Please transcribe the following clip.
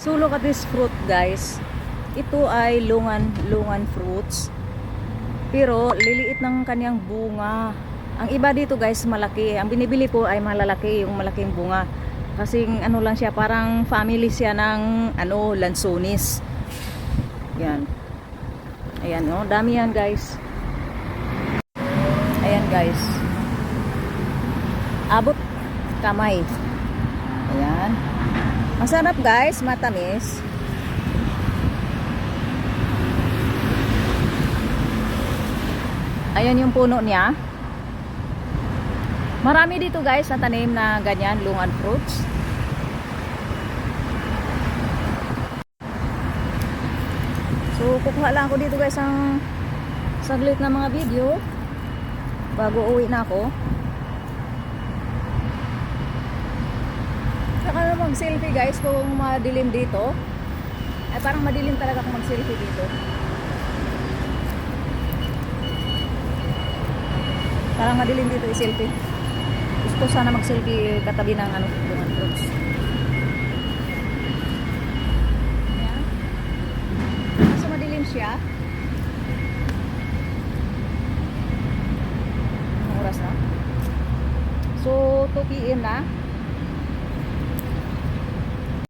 So look at this fruit, guys. Ito ay lungan fruits. Pero liliit ng kanyang bunga. Ang iba dito, guys, malaki. Ang binibili ko ay malalaki, yung malaking bunga. Kasi ano lang siya, parang family siya ng lansonis. Yan. Ayan, oh, dami yan, guys. Ayan, guys. Abot kamay. Ayan. Masarap, guys, matamis. Ayan yung puno niya. Marami dito, guys, na tanim na ganyan, lungan fruits. So kukuha lang ako dito, guys, ang saglit na mga video bago uwi na ako. Saka na mag-selfie, guys, kung madilim dito. Ay parang madilim talaga kung mag-selfie dito. Parang madilim dito i-selfie. Gusto sana mag-selfie katabi ng lungan fruits. Ayan. So madilim siya. Anong oras na? So 2 PM na.